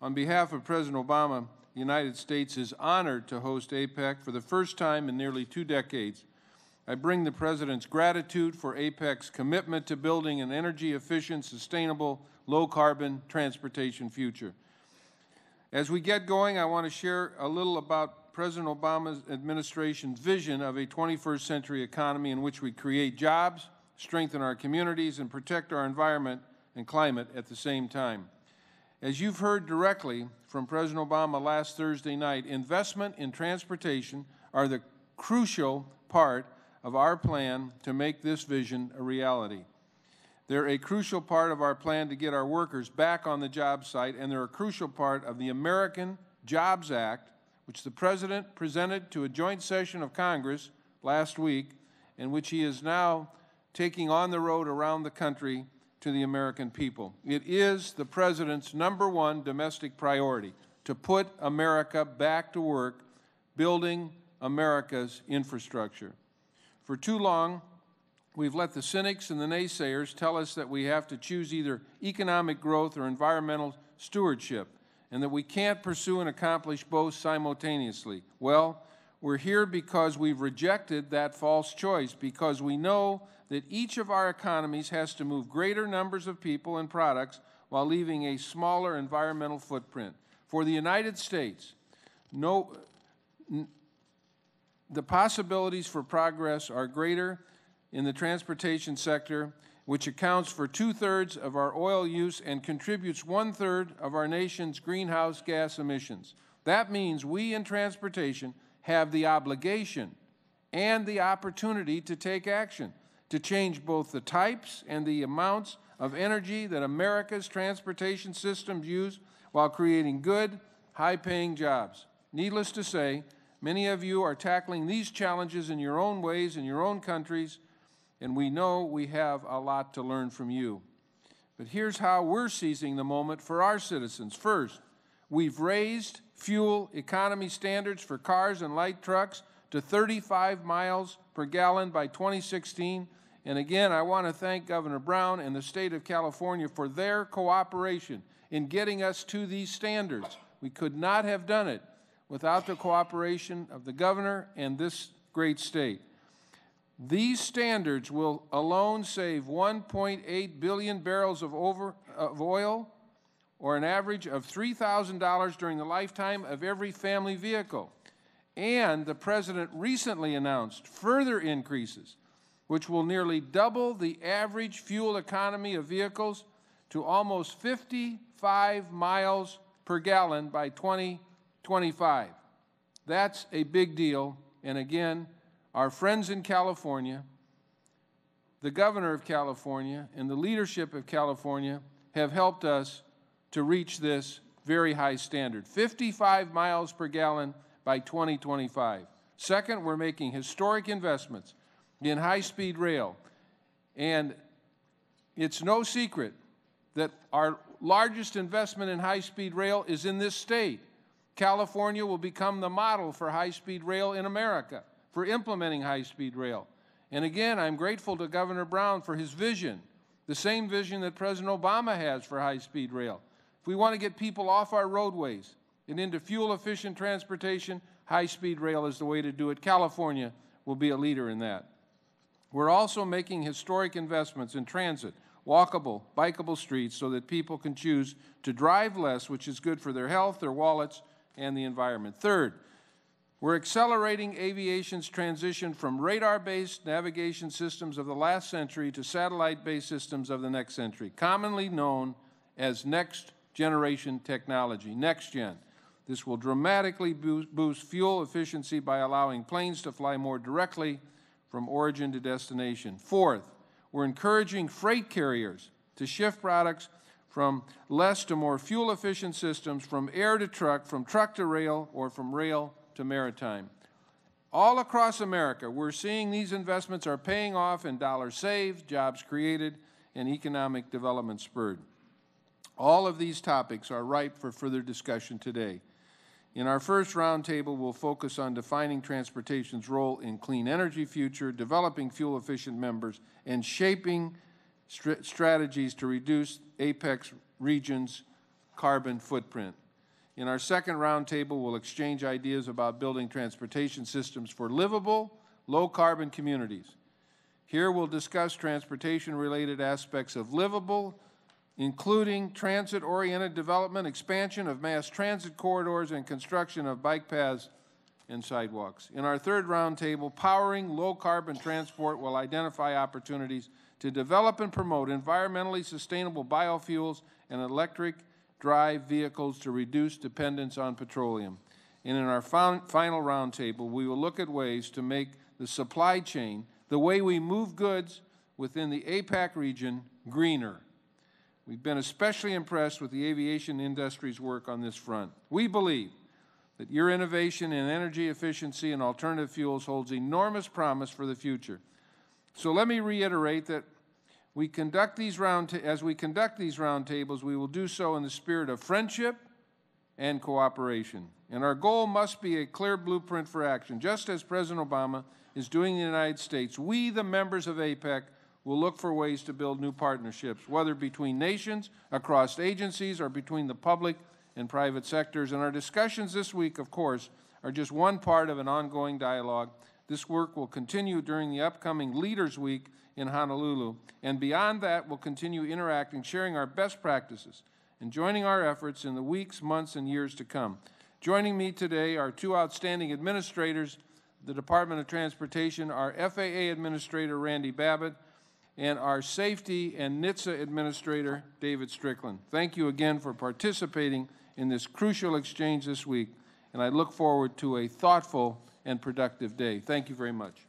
On behalf of President Obama, the United States is honored to host APEC for the first time in nearly 2 decades. I bring the President's gratitude for APEC's commitment to building an energy-efficient, sustainable, low-carbon transportation future. As we get going, I want to share a little about President Obama's administration's vision of a 21st century economy in which we create jobs, strengthen our communities, and protect our environment and climate at the same time. As you've heard directly from President Obama last Thursday night, investment in transportation are the crucial part of our plan to make this vision a reality. They're a crucial part of our plan to get our workers back on the job site, and they're a crucial part of the American Jobs Act, which the President presented to a joint session of Congress last week, and which he is now taking on the road around the country to the American people. It is the President's #1 domestic priority to put America back to work building America's infrastructure. For too long, we've let the cynics and the naysayers tell us that we have to choose either economic growth or environmental stewardship, and that we can't pursue and accomplish both simultaneously. Well, we're here because we've rejected that false choice, because we know that each of our economies has to move greater numbers of people and products while leaving a smaller environmental footprint. For the United States, the possibilities for progress are greater in the transportation sector, which accounts for 2/3 of our oil use and contributes 1/3 of our nation's greenhouse gas emissions. That means we in transportation have the obligation and the opportunity to take action, to change both the types and the amounts of energy that America's transportation systems use while creating good, high-paying jobs. Needless to say, many of you are tackling these challenges in your own ways, in your own countries, and we know we have a lot to learn from you. But here's how we're seizing the moment for our citizens. First, we've raised fuel economy standards for cars and light trucks to 35 miles per gallon by 2016. And again, I want to thank Governor Brown and the state of California for their cooperation in getting us to these standards. We could not have done it without the cooperation of the governor and this great state. These standards will alone save 1.8 billion barrels of oil, or an average of $3,000 during the lifetime of every family vehicle. And the President recently announced further increases, which will nearly double the average fuel economy of vehicles to almost 55 miles per gallon by 2025. That's a big deal. And again, our friends in California, the governor of California, and the leadership of California have helped us to reach this very high standard, 55 miles per gallon by 2025. Second, we're making historic investments in high-speed rail. And it's no secret that our largest investment in high-speed rail is in this state. California will become the model for high-speed rail in America, for implementing high-speed rail. And again, I'm grateful to Governor Brown for his vision, the same vision that President Obama has for high-speed rail. If we want to get people off our roadways and into fuel-efficient transportation, high-speed rail is the way to do it. California will be a leader in that. We're also making historic investments in transit, walkable, bikeable streets so that people can choose to drive less, which is good for their health, their wallets, and the environment. Third, we're accelerating aviation's transition from radar-based navigation systems of the last century to satellite-based systems of the next century, commonly known as next-generation technology, next-gen. This will dramatically boost fuel efficiency by allowing planes to fly more directly from origin to destination. Fourth, we're encouraging freight carriers to shift products from less to more fuel-efficient systems, from air to truck, from truck to rail, or from rail to maritime. All across America, we're seeing these investments are paying off in dollars saved, jobs created, and economic development spurred. All of these topics are ripe for further discussion today. In our first roundtable, we'll focus on defining transportation's role in clean energy future, developing fuel-efficient members, and shaping strategies to reduce APEC region's carbon footprint. In our second roundtable, we'll exchange ideas about building transportation systems for livable, low-carbon communities. Here we'll discuss transportation-related aspects of livable, including transit-oriented development, expansion of mass transit corridors, and construction of bike paths and sidewalks. In our third roundtable, Powering Low-Carbon Transport will identify opportunities to develop and promote environmentally sustainable biofuels and electric drive vehicles to reduce dependence on petroleum. And in our final roundtable, we will look at ways to make the supply chain, the way we move goods within the APEC region, greener. We've been especially impressed with the aviation industry's work on this front. We believe that your innovation in energy efficiency and alternative fuels holds enormous promise for the future. So let me reiterate that as we conduct these roundtables, we will do so in the spirit of friendship and cooperation. And our goal must be a clear blueprint for action. Just as President Obama is doing in the United States, we, the members of APEC, will look for ways to build new partnerships, whether between nations, across agencies, or between the public and private sectors. And our discussions this week, of course, are just one part of an ongoing dialogue. This work will continue during the upcoming Leaders Week in Honolulu. And beyond that, we'll continue interacting, sharing our best practices, and joining our efforts in the weeks, months, and years to come. Joining me today are two outstanding administrators, the Department of Transportation, our FAA Administrator, Randy Babbitt, and our Safety and NHTSA Administrator, David Strickland. Thank you again for participating in this crucial exchange this week, and I look forward to a thoughtful and productive day. Thank you very much.